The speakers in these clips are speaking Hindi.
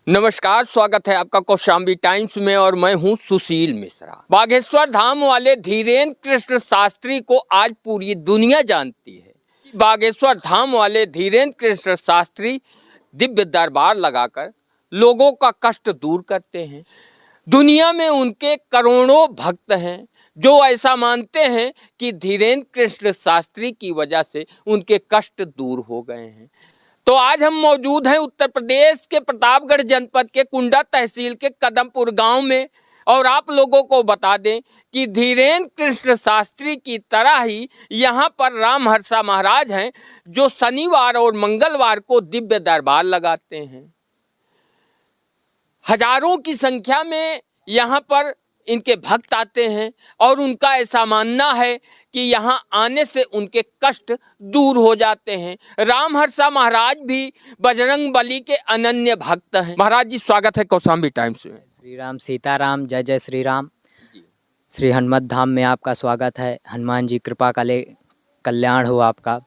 नमस्कार, स्वागत है आपका कौशाम्बी टाइम्स में और मैं हूं सुशील मिश्रा। बागेश्वर धाम वाले धीरेन्द्र कृष्ण शास्त्री को आज पूरी दुनिया जानती है। बागेश्वर धाम वाले धीरेन्द्र कृष्ण शास्त्री दिव्य दरबार लगाकर लोगों का कष्ट दूर करते हैं। दुनिया में उनके करोड़ों भक्त हैं जो ऐसा मानते हैं कि धीरेन्द्र कृष्ण शास्त्री की वजह से उनके कष्ट दूर हो गए हैं। तो आज हम मौजूद हैं उत्तर प्रदेश के प्रतापगढ़ जनपद के कुंडा तहसील के कदमपुर गांव में और आप लोगों को बता दें कि धीरेन्द्र कृष्ण शास्त्री की तरह ही यहां पर रामहर्षा महाराज हैं जो शनिवार और मंगलवार को दिव्य दरबार लगाते हैं। हजारों की संख्या में यहां पर इनके भक्त आते हैं और उनका ऐसा मानना है कि यहाँ आने से उनके कष्ट दूर हो जाते हैं। रामहर्षा महाराज भी बजरंग बली के अनन्य भक्त हैं। महाराज जी, स्वागत है कौशाम्बी टाइम्स में। श्री राम सीताराम, जय जय श्री राम। श्री हनुमत धाम में आपका स्वागत है। हनुमान जी कृपा करे, कल्याण हो आपका।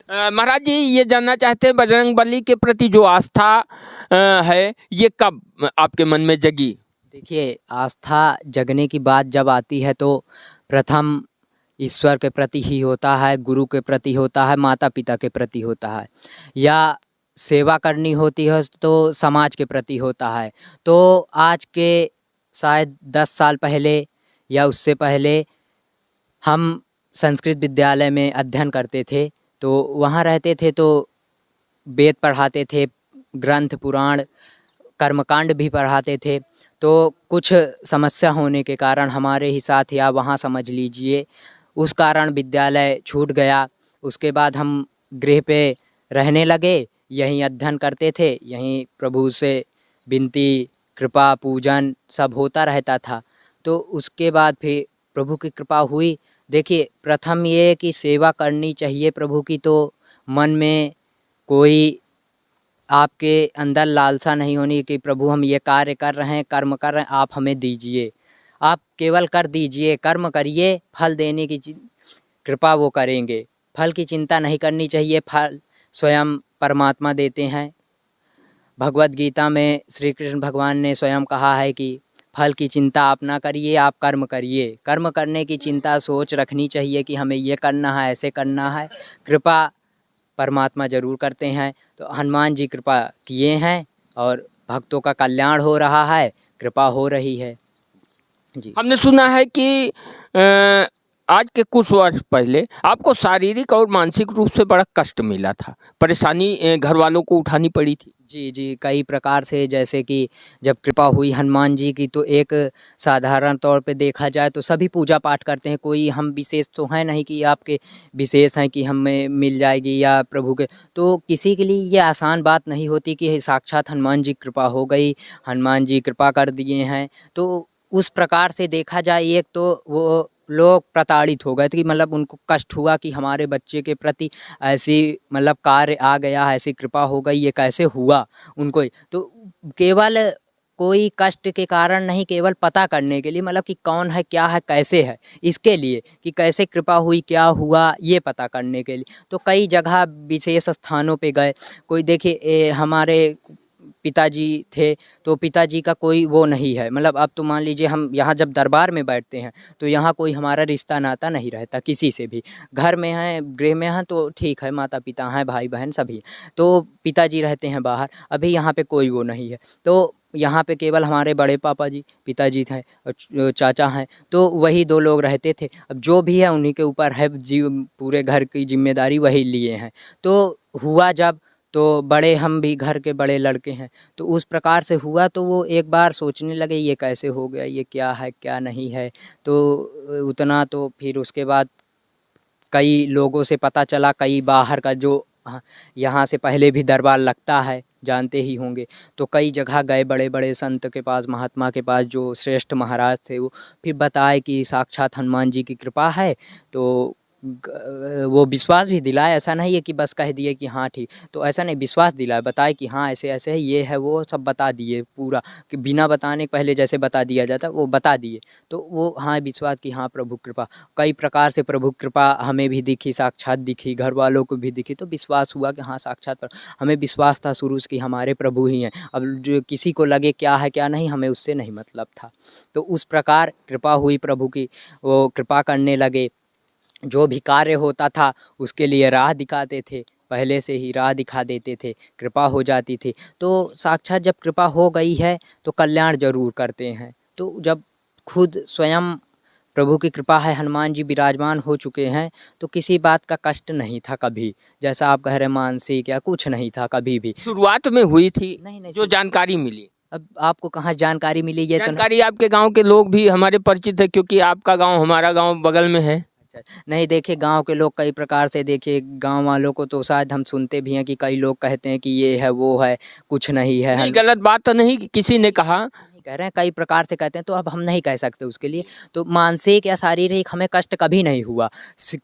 महाराज जी, ये जानना चाहते हैं बजरंग बली के प्रति जो आस्था है ये कब आपके मन में जगी? देखिए, आस्था जगने की बात जब आती है तो प्रथम ईश्वर के प्रति ही होता है, गुरु के प्रति होता है, माता पिता के प्रति होता है, या सेवा करनी होती है तो समाज के प्रति होता है। तो आज के शायद 10 साल पहले या उससे पहले हम संस्कृत विद्यालय में अध्ययन करते थे, तो वहाँ रहते थे तो वेद पढ़ाते थे, ग्रंथ पुराण कर्मकांड भी पढ़ाते थे। तो कुछ समस्या होने के कारण हमारे ही साथ या वहाँ समझ लीजिए उस कारण विद्यालय छूट गया। उसके बाद हम गृह पे रहने लगे, यहीं अध्ययन करते थे, यहीं प्रभु से विनती कृपा पूजन सब होता रहता था। तो उसके बाद फिर प्रभु की कृपा हुई। देखिए, प्रथम ये कि सेवा करनी चाहिए प्रभु की, तो मन में कोई आपके अंदर लालसा नहीं होनी कि प्रभु हम ये कार्य कर रहे हैं, कर्म कर रहे हैं, आप हमें दीजिए। आप केवल कर दीजिए, कर्म करिए, फल देने की कृपा वो करेंगे। फल की चिंता नहीं करनी चाहिए, फल स्वयं परमात्मा देते हैं। भगवत गीता में श्री कृष्ण भगवान ने स्वयं कहा है कि फल की चिंता आप ना करिए, आप कर्म करिए। कर्म करने की चिंता सोच रखनी चाहिए कि हमें ये करना है, ऐसे करना है। कृपा परमात्मा जरूर करते हैं। तो हनुमान जी कृपा किए हैं और भक्तों का कल्याण हो रहा है, कृपा हो रही है जी। हमने सुना है कि आज के कुछ वर्ष पहले आपको शारीरिक और मानसिक रूप से बड़ा कष्ट मिला था, परेशानी घर वालों को उठानी पड़ी थी। जी, कई प्रकार से, जैसे कि जब कृपा हुई हनुमान जी की तो एक साधारण तौर पे देखा जाए तो सभी पूजा पाठ करते हैं। कोई हम विशेष तो हैं नहीं कि आपके विशेष हैं कि हमें मिल जाएगी या प्रभु के, तो किसी के लिए ये आसान बात नहीं होती कि साक्षात हनुमान जी कृपा हो गई, हनुमान जी कृपा कर दिए हैं। तो उस प्रकार से देखा जाए, एक तो वो लोग प्रताड़ित हो गए थे कि मतलब उनको कष्ट हुआ कि हमारे बच्चे के प्रति ऐसी मतलब कार्य आ गया, ऐसी कृपा हो गई, ये कैसे हुआ उनको। तो केवल कोई कष्ट के कारण नहीं, केवल पता करने के लिए, मतलब कि कौन है, क्या है, कैसे है, इसके लिए कि कैसे कृपा हुई, क्या हुआ, ये पता करने के लिए। तो कई जगह विशेष स्थानों पे गए। कोई देखिए हमारे पिताजी थे, तो पिताजी का कोई वो नहीं है, मतलब अब तो मान लीजिए हम यहाँ जब दरबार में बैठते हैं तो यहाँ कोई हमारा रिश्ता नाता नहीं रहता किसी से भी। घर में हैं, गृह में हैं तो ठीक है, माता पिता हैं, भाई बहन सभी, तो पिताजी रहते हैं बाहर। अभी यहाँ पे कोई वो नहीं है, तो यहाँ पे केवल हमारे बड़े पापा जी पिताजी थे और चाचा हैं, तो वही 2 लोग रहते थे। अब जो भी है उन्हीं के ऊपर है, पूरे घर की जिम्मेदारी वही लिए हैं। तो हुआ जब, तो बड़े, हम भी घर के बड़े लड़के हैं, तो उस प्रकार से हुआ। तो वो एक बार सोचने लगे ये कैसे हो गया, ये क्या है क्या नहीं है। तो उतना तो फिर उसके बाद कई लोगों से पता चला, कई बाहर का जो यहाँ से पहले भी दरबार लगता है जानते ही होंगे, तो कई जगह गए, बड़े बड़े संत के पास, महात्मा के पास, जो श्रेष्ठ महाराज थे, वो फिर बताए कि साक्षात हनुमान जी की कृपा है। तो वो विश्वास भी दिलाए। ऐसा नहीं है कि बस कह दिए कि हाँ ठीक, तो ऐसा नहीं, विश्वास दिलाए, बताए कि हाँ ऐसे ऐसे है, ये है वो, सब बता दिए पूरा, कि बिना बताने के पहले जैसे बता दिया जाता वो बता दिए। तो वो हाँ विश्वास की हाँ प्रभु कृपा, कई प्रकार से प्रभु कृपा हमें भी दिखी, साक्षात दिखी, घर वालों को भी दिखी, तो विश्वास हुआ कि हाँ साक्षात हमें विश्वास था शुरू से कि हमारे प्रभु ही हैं। अब जो किसी को लगे क्या है क्या नहीं, हमें उससे नहीं मतलब था। तो उस प्रकार कृपा हुई प्रभु की, वो कृपा करने लगे। जो भी कार्य होता था उसके लिए राह दिखाते थे, पहले से ही राह दिखा देते थे, कृपा हो जाती थी। तो साक्षात जब कृपा हो गई है तो कल्याण जरूर करते हैं। तो जब खुद स्वयं प्रभु की कृपा है, हनुमान जी विराजमान हो चुके हैं, तो किसी बात का कष्ट नहीं था कभी, जैसा आप कह रहे मानसिक या कुछ नहीं था कभी भी। शुरुआत में हुई थी नहीं नहीं जो जानकारी मिली? अब आपको कहाँ जानकारी मिली ये तो जानकारी आपके गांव के लोग भी हमारे परिचित है, क्योंकि आपका गांव हमारा गांव बगल में है। अच्छा, नहीं देखिए गांव के लोग कई प्रकार से, देखिए गांव वालों को तो शायद हम सुनते भी हैं कि कई लोग कहते हैं कि ये है वो है, कुछ नहीं है। नहीं, गलत बात तो नहीं कि किसी ने कहा। नहीं कह रहे हैं, कई प्रकार से कहते हैं, तो अब हम नहीं कह सकते उसके लिए। तो मानसिक या शारीरिक हमें कष्ट कभी नहीं हुआ,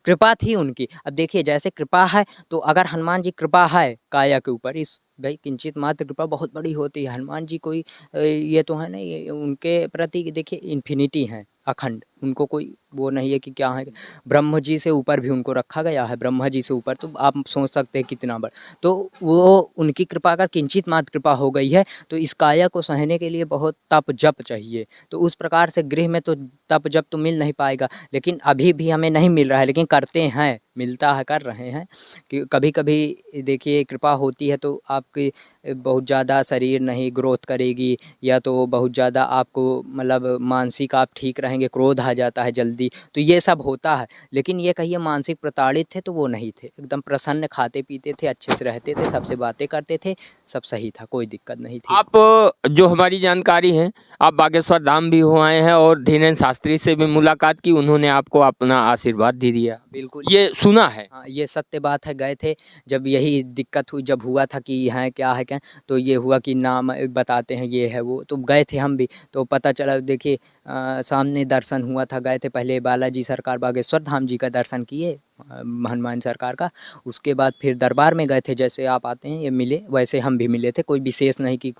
कृपा थी उनकी। अब देखिए जैसे कृपा है, तो अगर हनुमान जी कृपा है काया के ऊपर, इस भाई किंचित मात्र कृपा बहुत बड़ी होती है। हनुमान जी कोई ये तो है नहीं, ये उनके प्रति देखिए इन्फिनिटी है, अखंड, उनको कोई वो नहीं है कि क्या है, ब्रह्म जी से ऊपर भी उनको रखा गया है, ब्रह्मा जी से ऊपर, तो आप सोच सकते हैं कितना बड़ा। तो वो उनकी कृपा अगर किंचित मात्र कृपा हो गई है, तो इस काया को सहने के लिए बहुत तप जप चाहिए। तो उस प्रकार से गृह में तो तप जप तो मिल नहीं पाएगा, लेकिन अभी भी हमें नहीं मिल रहा है, लेकिन करते हैं, मिलता है, कर रहे हैं। कि कभी कभी देखिए कृपा होती है तो आपकी बहुत ज़्यादा शरीर नहीं ग्रोथ करेगी, या तो बहुत ज़्यादा आपको मतलब मानसिक आप ठीक रहेंगे, क्रोध आ जाता है जल्दी, तो ये सब होता है। लेकिन ये कहिए मानसिक प्रताड़ित थे तो वो नहीं थे, एकदम प्रसन्न, खाते पीते थे, अच्छे से रहते थे, सबसे बातें करते थे, सब सही था, कोई दिक्कत नहीं थी। आप जो हमारी जानकारी है, आप बागेश्वर धाम भी हो आए हैं और धीरेन्द्र शास्त्री से भी मुलाकात की, उन्होंने आपको अपना आशीर्वाद दे दिया, बिल्कुल, ये सुना है। हाँ ये सत्य बात है। गए थे जब यही दिक्कत हुई, जब हुआ था कि है क्या है क्या, तो ये हुआ कि नाम बताते हैं ये है वो, तो गए थे हम भी, तो पता चला देखिए सामने दर्शन हुआ था। गए थे पहले बालाजी सरकार बागेश्वर धाम जी का दर्शन किए, हनुमान सरकार का। उसके बाद फिर दरबार में गए थे, जैसे आप आते हैं ये मिले वैसे हम भी मिले थे, कोई विशेष नहीं कि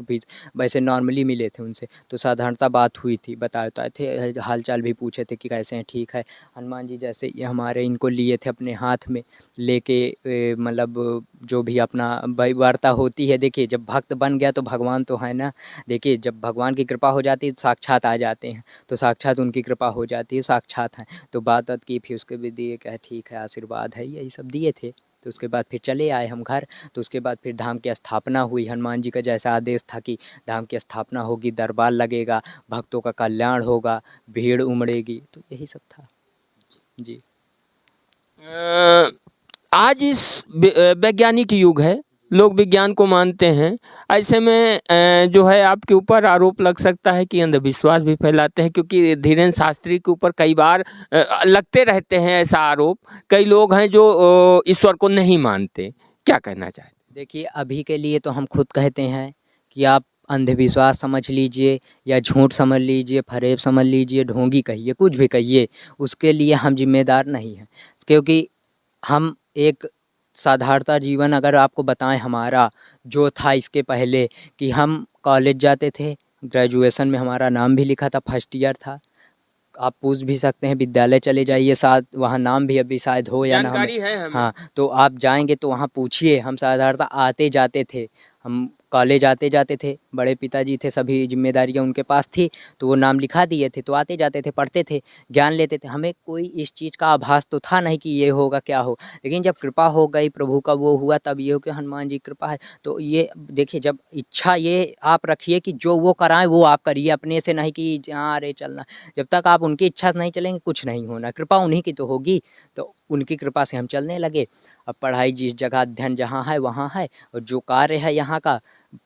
वैसे नॉर्मली मिले थे उनसे। तो साधारणता बात हुई थी, बताए थे, हाल चाल भी पूछे थे कि कैसे हैं, ठीक है। हनुमान जी जैसे ये हमारे इनको लिए थे अपने हाथ में लेके, मतलब जो भी अपना वार्ता होती है, देखिए जब भक्त बन गया तो भगवान तो है ना। देखिए जब भगवान की कृपा हो जाती है तो साक्षात आ जाते हैं, तो साक्षात उनकी कृपा हो जाती है, साक्षात हैं। तो बात की फिर उसके भी दिए, कहा ठीक है आशीर्वाद है, यही सब दिए थे। तो उसके बाद फिर चले आए हम घर। तो उसके बाद फिर धाम की स्थापना हुई, हनुमान जी का जैसा आदेश था कि धाम की स्थापना होगी, दरबार लगेगा, भक्तों का कल्याण होगा, भीड़ उमड़ेगी, तो यही सब था जी। आज इस वैज्ञानिक युग है, लोग विज्ञान को मानते हैं, ऐसे में जो है आपके ऊपर आरोप लग सकता है कि अंधविश्वास भी फैलाते हैं, क्योंकि धीरेन्द्र शास्त्री के ऊपर कई बार लगते रहते हैं ऐसा आरोप। कई लोग हैं जो ईश्वर को नहीं मानते, क्या कहना चाहते? देखिए अभी के लिए तो हम खुद कहते हैं कि आप अंधविश्वास समझ लीजिए या झूठ समझ लीजिए, फरेब समझ लीजिए, ढोंगी कहिए, कुछ भी कहिए, उसके लिए हम जिम्मेदार नहीं हैं। क्योंकि हम एक साधारणता जीवन अगर आपको बताएं हमारा जो था इसके पहले, कि हम कॉलेज जाते थे, ग्रेजुएशन में हमारा नाम भी लिखा था, फर्स्ट ईयर था। आप पूछ भी सकते हैं, विद्यालय चले जाइए, साथ वहाँ नाम भी अभी शायद हो या ना हमें। जानकारी है हमें। हाँ, तो आप जाएंगे तो वहाँ पूछिए, हम साधारणतः आते जाते थे, हम कॉलेज आते जाते थे, बड़े पिताजी थे, सभी जिम्मेदारियाँ उनके पास थी, तो वो नाम लिखा दिए थे, तो आते जाते थे, पढ़ते थे, ज्ञान लेते थे। हमें कोई इस चीज़ का आभास तो था नहीं कि ये होगा क्या हो, लेकिन जब कृपा हो गई प्रभु का वो हुआ, तब ये हो कि हनुमान जी कृपा है। तो ये देखिए जब इच्छा ये आप रखिए कि जो वो कराएं वो आप करिए, अपने से नहीं कि हाँ अरे चलना। जब तक आप उनकी इच्छा से नहीं चलेंगे कुछ नहीं होना, कृपा उन्हीं की तो होगी। तो उनकी कृपा से हम चलने लगे। अब पढ़ाई जिस जगह अध्ययन जहाँ है वहाँ है, और जो कार्य है यहाँ का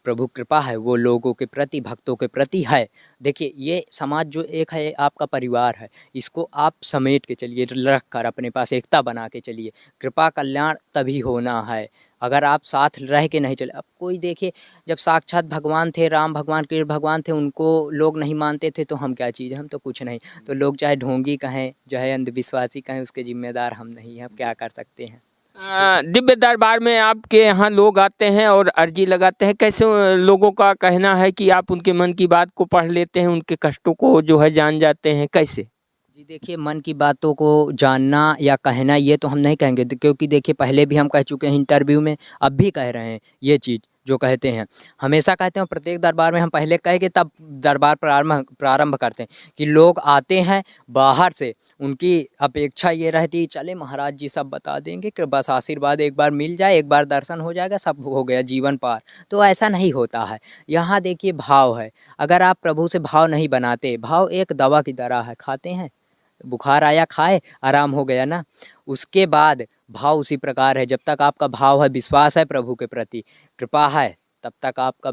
प्रभु कृपा है वो लोगों के प्रति, भक्तों के प्रति है। देखिए ये समाज जो एक है आपका परिवार है, इसको आप समेट के चलिए, रख कर अपने पास एकता बना के चलिए। कृपा कल्याण तभी होना है, अगर आप साथ रह के नहीं चले, अब कोई देखिए जब साक्षात भगवान थे, राम भगवान कृष्ण भगवान थे, उनको लोग नहीं मानते थे तो हम क्या चीज़ है, हम तो कुछ नहीं। तो लोग चाहे ढोंगी कहें चाहे अंधविश्वासी कहें, उसके जिम्मेदार हम नहीं हैं, अब क्या कर सकते हैं। दिव्य दरबार में आपके यहाँ लोग आते हैं और अर्जी लगाते हैं, कैसे लोगों का कहना है कि आप उनके मन की बात को पढ़ लेते हैं, उनके कष्टों को जो है जान जाते हैं, कैसे? जी देखिए, मन की बातों को जानना या कहना ये तो हम नहीं कहेंगे, क्योंकि देखिए पहले भी हम कह चुके हैं इंटरव्यू में, अब भी कह रहे हैं ये चीज़ जो कहते हैं, हमेशा कहते हैं। प्रत्येक दरबार में हम पहले कह के तब दरबार प्रारंभ करते हैं कि लोग आते हैं बाहर से, उनकी अपेक्षा ये रहती है चले महाराज जी सब बता देंगे कि बस आशीर्वाद एक बार मिल जाए, एक बार दर्शन हो जाएगा, सब हो गया जीवन पार। तो ऐसा नहीं होता है। यहाँ देखिए भाव है, अगर आप प्रभु से भाव नहीं बनाते, भाव एक दवा की तरह है, खाते हैं बुखार आया खाए आराम हो गया ना, उसके बाद भाव उसी प्रकार है। जब तक आपका भाव है, विश्वास है प्रभु के प्रति, कृपा है, तब तक आपका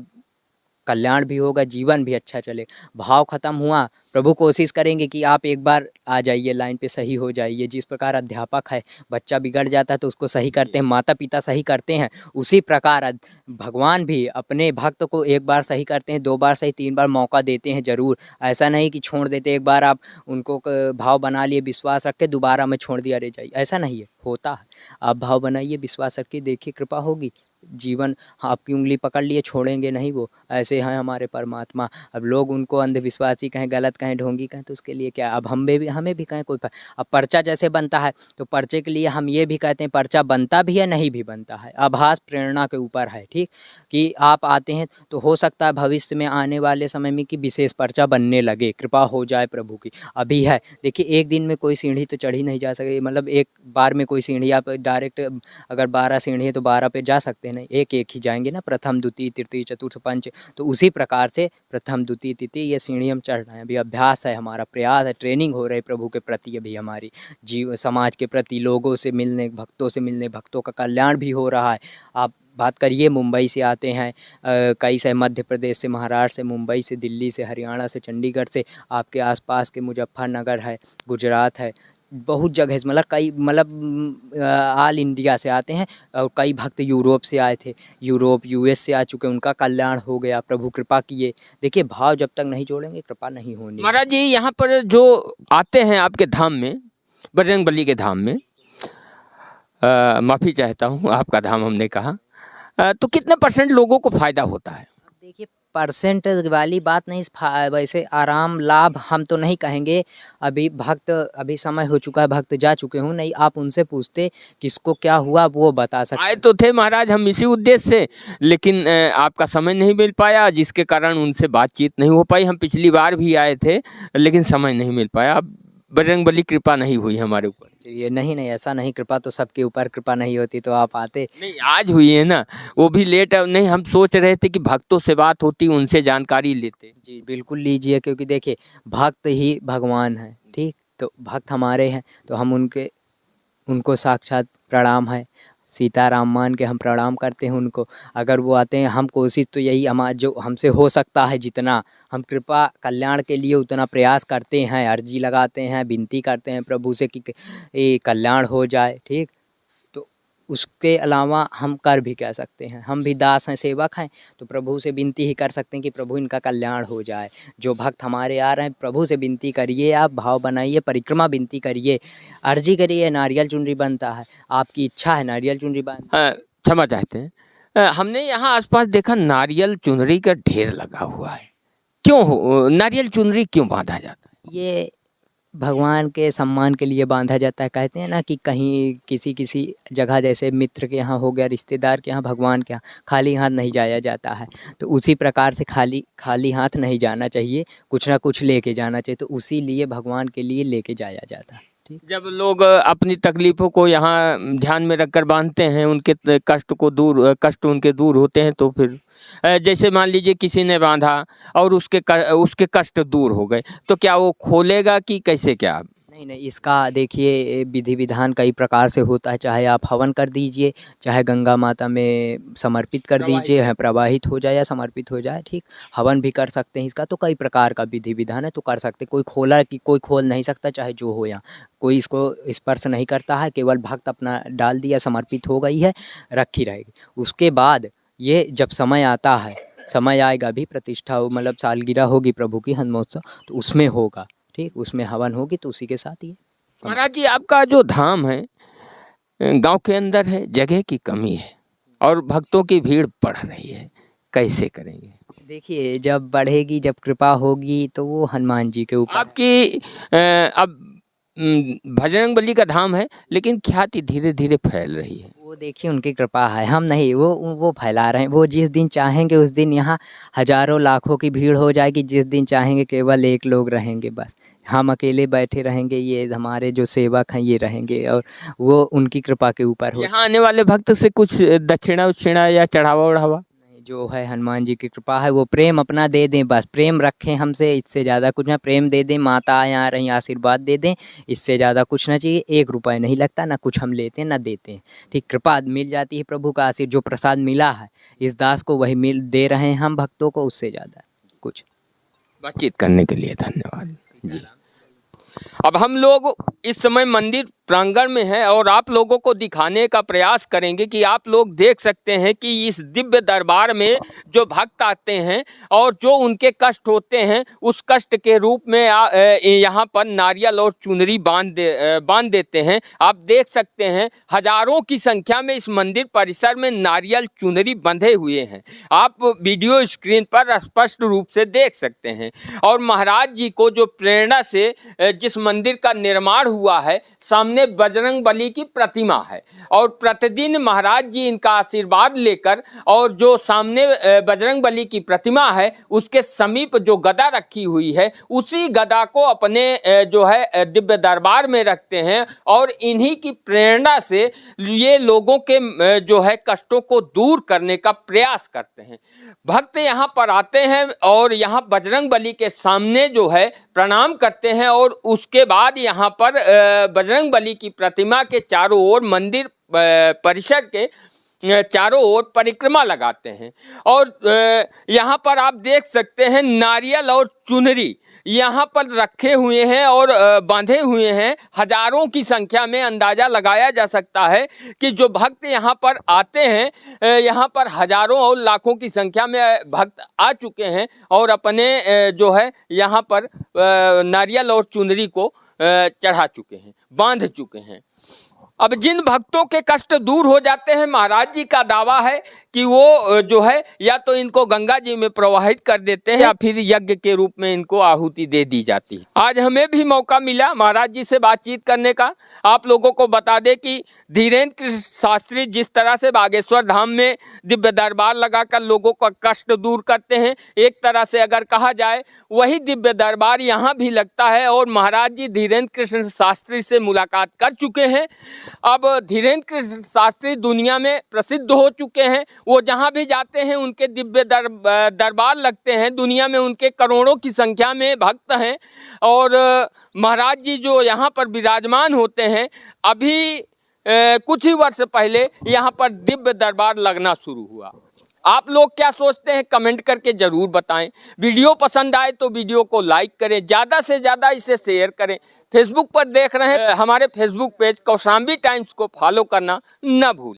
कल्याण भी होगा, जीवन भी अच्छा चलेगा। भाव ख़त्म हुआ, प्रभु कोशिश करेंगे कि आप एक बार आ जाइए लाइन पे, सही हो जाइए। जिस प्रकार अध्यापक है, बच्चा बिगड़ जाता है तो उसको सही करते हैं, माता पिता सही करते हैं, उसी प्रकार भगवान भी अपने भक्त को एक बार सही करते हैं, 2 बार सही, 3 बार मौका देते हैं ज़रूर। ऐसा नहीं कि छोड़ देते, एक बार आप उनको भाव बना लिए, विश्वास रख के दोबारा में छोड़ दिया, अरे जाइए, ऐसा नहीं है, होता है। आप भाव बनाइए, विश्वास रखिए, देखिए कृपा होगी, जीवन आपकी उंगली पकड़ लिए, छोड़ेंगे नहीं वो, ऐसे हैं हमारे परमात्मा। अब लोग उनको अंधविश्वासी कहें, गलत कहें, ढोंगी कहें, तो उसके लिए क्या, अब हमें भी कहें कोई अब पर्चा जैसे बनता है तो पर्चे के लिए हम ये भी कहते हैं पर्चा बनता भी है, नहीं भी बनता है, आभास प्रेरणा के ऊपर है, ठीक, कि आप आते हैं तो हो सकता है भविष्य में आने वाले समय में कि विशेष पर्चा बनने लगे, कृपा हो जाए प्रभु की। अभी है देखिए, एक दिन में कोई सीढ़ी तो चढ़ी नहीं जा सके, मतलब एक बार में कोई सीढ़ी आप डायरेक्ट अगर 12 सीढ़ी है तो 12 पे जा सकते हैं नहीं, एक ही जाएंगे ना, प्रथम द्वितीय तृतीय चतुर्थ पंच। तो उसी प्रकार से प्रथम द्वितीय तृतीय ये सीढ़ी हम चढ़ रहे हैं, अभी अभ्यास है हमारा, प्रयास है, ट्रेनिंग हो रही है प्रभु के प्रति, अभी हमारी जीव समाज के प्रति, लोगों से मिलने, भक्तों से मिलने, भक्तों का कल्याण भी हो रहा है। आप बात करिए, मुंबई से आते हैं कई से, मध्य प्रदेश से, महाराष्ट्र से, मुंबई से, दिल्ली से, हरियाणा से, चंडीगढ़ से, आपके आसपास के मुजफ्फरनगर है, गुजरात है, बहुत जगह से, मतलब कई, मतलब ऑल इंडिया से आते हैं। और कई भक्त यूरोप से आए थे, यूरोप यूएस से आ चुके, उनका कल्याण हो गया, प्रभु कृपा किए। देखिए भाव जब तक नहीं जोड़ेंगे कृपा नहीं होनी। महाराज जी यहाँ पर जो आते हैं आपके धाम में, बजरंगबली के धाम में, माफ़ी चाहता हूँ, आपका धाम हमने कहा, तो कितने % लोगों को फायदा होता है? देखिए परसेंट वाली बात नहीं, वैसे आराम लाभ हम तो नहीं कहेंगे। अभी भक्त, अभी समय हो चुका है, भक्त जा चुके हूँ, नहीं आप उनसे पूछते किसको क्या हुआ वो बता सकते। आए तो थे महाराज हम इसी उद्देश्य से, लेकिन आपका समय नहीं मिल पाया, जिसके कारण उनसे बातचीत नहीं हो पाई। हम पिछली बार भी आए थे लेकिन समय नहीं मिल पाया, बजरंगबली कृपा नहीं हुई हमारे ऊपर। ये नहीं ऐसा नहीं, कृपा तो सबके ऊपर, कृपा नहीं होती तो आप आते नहीं, आज हुई है ना, वो भी लेट है। नहीं, हम सोच रहे थे कि भक्तों से बात होती, उनसे जानकारी लेते। जी बिल्कुल लीजिए, क्योंकि देखिए भक्त ही भगवान है, ठीक, तो भक्त हमारे हैं तो हम उनको साक्षात प्रणाम है, सीताराम मान के हम प्रणाम करते हैं उनको। अगर वो आते हैं, हम कोशिश तो यही, हमारा जो हमसे हो सकता है जितना, हम कृपा कल्याण के लिए उतना प्रयास करते हैं, अर्जी लगाते हैं, विनती करते हैं प्रभु से कि ये कल्याण हो जाए, ठीक। तो उसके अलावा हम कर भी क्या सकते हैं, हम भी दास हैं, सेवक हैं, तो प्रभु से विनती ही कर सकते हैं कि प्रभु इनका कल्याण हो जाए। जो भक्त हमारे आ रहे हैं, प्रभु से विनती करिए, आप भाव बनाइए, परिक्रमा विनती करिए, अर्जी करिए, नारियल चुनरी बनता है, आपकी इच्छा है नारियल चुनरी बन। क्षमा चाहते हैं, हमने यहाँ आसपास देखा नारियल चुनरी का ढेर लगा हुआ है, क्यों नारियल चुनरी क्यों बांधा जाता है? ये भगवान के सम्मान के लिए बांधा जाता है। कहते हैं ना कि कहीं किसी जगह, जैसे मित्र के यहाँ हो गया, रिश्तेदार के यहाँ, भगवान के यहाँ खाली हाथ नहीं जाया जाता है। तो उसी प्रकार से खाली हाथ नहीं जाना चाहिए, कुछ ना कुछ लेके जाना चाहिए। तो उसी लिए भगवान के लिए लेके जाया जाता है, ठीक। जब लोग अपनी तकलीफ़ों को यहाँ ध्यान में रखकर बांधते हैं, उनके कष्ट उनके दूर होते हैं, तो फिर जैसे मान लीजिए किसी ने बांधा और उसके कष्ट दूर हो गए, तो क्या वो खोलेगा कि कैसे, क्या? नहीं नहीं, इसका देखिए विधि विधान कई प्रकार से होता है। चाहे आप हवन कर दीजिए, चाहे गंगा माता में समर्पित कर दीजिए, है प्रवाहित हो जाए या समर्पित हो जाए, ठीक। हवन भी कर सकते हैं इसका, तो कई प्रकार का विधि विधान है, तो कर सकते। कोई खोला कि कोई खोल नहीं सकता, चाहे जो हो यहाँ, कोई इसको स्पर्श नहीं करता है, केवल भक्त अपना डाल दिया, समर्पित हो गई है, रखी रहेगी। उसके बाद ये जब समय आता है, समय आएगा भी, प्रतिष्ठा हो, मतलब सालगिरह होगी प्रभु की, हनुमोत्सव, तो उसमें होगा, ठीक, उसमें हवन होगी, तो उसी के साथ ही। महाराज जी, आपका जो धाम है गांव के अंदर है, जगह की कमी है और भक्तों की भीड़ बढ़ रही है, कैसे करेंगे? देखिए जब बढ़ेगी, जब कृपा होगी, तो वो हनुमान जी के ऊपर। आपकी अब बजरंग बली का धाम है, लेकिन ख्याति धीरे धीरे फैल रही है। वो देखिए उनकी कृपा है, हम नहीं, वो फैला रहे हैं। वो जिस दिन चाहेंगे उस दिन यहाँ हजारों लाखों की भीड़ हो जाएगी, जिस दिन चाहेंगे केवल एक लोग रहेंगे, बस हम अकेले बैठे रहेंगे, ये हमारे जो सेवक हैं ये रहेंगे, और वो उनकी कृपा के ऊपर हो। यहाँ आने वाले भक्त से कुछ दक्षिणा उक्षिणा या चढ़ावा उढ़ावा? जो है हनुमान जी की कृपा है, वो प्रेम अपना दे दें, बस प्रेम रखें हमसे, इससे ज़्यादा कुछ ना। प्रेम दे दें, माता आ रही आशीर्वाद दे दें, इससे ज़्यादा कुछ ना चाहिए। 1 रुपये नहीं लगता, ना कुछ हम लेते हैं ना देते हैं, ठीक। कृपा मिल जाती है, प्रभु का आशीर्वाद, जो प्रसाद मिला है इस दास को वही दे रहे हैं हम भक्तों को, उससे ज़्यादा कुछ। बातचीत करने के लिए धन्यवाद जी। अब हम लोग इस समय मंदिर प्रांगण में हैं और आप लोगों को दिखाने का प्रयास करेंगे कि आप लोग देख सकते हैं कि इस दिव्य दरबार में जो भक्त आते हैं और जो उनके कष्ट होते हैं, उस कष्ट के रूप में यहाँ पर नारियल और चुनरी बांध देते हैं। आप देख सकते हैं हजारों की संख्या में इस मंदिर परिसर में नारियल चुनरी बंधे हुए हैं, आप वीडियो स्क्रीन पर स्पष्ट रूप से देख सकते हैं। और महाराज जी को जो प्रेरणा से जिस मंदिर का निर्माण हुआ है, सामने बजरंग बली की प्रतिमा है और प्रतिदिन महाराज जी इनका आशीर्वाद लेकर, और जो सामने बजरंग बली की प्रतिमा है उसके समीप जो गदा रखी हुई है, उसी गदा को अपने जो है दिव्य दरबार में रखते हैं और इन्हीं की प्रेरणा से ये लोगों के जो है कष्टों को दूर करने का प्रयास करते हैं। भक्त यहाँ पर आते हैं और यहाँ बजरंग बली के सामने जो है प्रणाम करते हैं और उसके बाद यहाँ पर बजरंग बली की प्रतिमा के चारों ओर, मंदिर परिसर के चारों ओर परिक्रमा लगाते हैं। और यहाँ पर आप देख सकते हैं नारियल और चुनरी यहाँ पर रखे हुए हैं और बांधे हुए हैं। हजारों की संख्या में अंदाज़ा लगाया जा सकता है कि जो भक्त यहाँ पर आते हैं, यहाँ पर हजारों और लाखों की संख्या में भक्त आ चुके हैं और अपने जो है यहाँ पर नारियल और चुनरी को चढ़ा चुके हैं, बांध चुके हैं। अब जिन भक्तों के कष्ट दूर हो जाते हैं, महाराज जी का दावा है कि वो जो है या तो इनको गंगा जी में प्रवाहित कर देते हैं या फिर यज्ञ के रूप में इनको आहुति दे दी जाती है। आज हमें भी मौका मिला महाराज जी से बातचीत करने का। आप लोगों को बता दें कि धीरेन्द्र कृष्ण शास्त्री जिस तरह से बागेश्वर धाम में दिव्य दरबार लगाकर लोगों का कष्ट दूर करते हैं, एक तरह से अगर कहा जाए वही दिव्य दरबार यहाँ भी लगता है। और महाराज जी धीरेन्द्र कृष्ण शास्त्री से मुलाकात कर चुके हैं। अब धीरेन्द्र कृष्ण शास्त्री दुनिया में प्रसिद्ध हो चुके हैं, वो जहाँ भी जाते हैं उनके दिव्य दरबार लगते हैं। दुनिया में उनके करोड़ों की संख्या में भक्त हैं और महाराज जी जो यहाँ पर विराजमान होते हैं, अभी कुछ ही वर्ष पहले यहाँ पर दिव्य दरबार लगना शुरू हुआ। आप लोग क्या सोचते हैं कमेंट करके ज़रूर बताएं। वीडियो पसंद आए तो वीडियो को लाइक करें, ज़्यादा से ज़्यादा इसे शेयर करें। फेसबुक पर देख रहे हैं हमारे फेसबुक पेज कौशाम्बी टाइम्स को फॉलो करना न भूलें।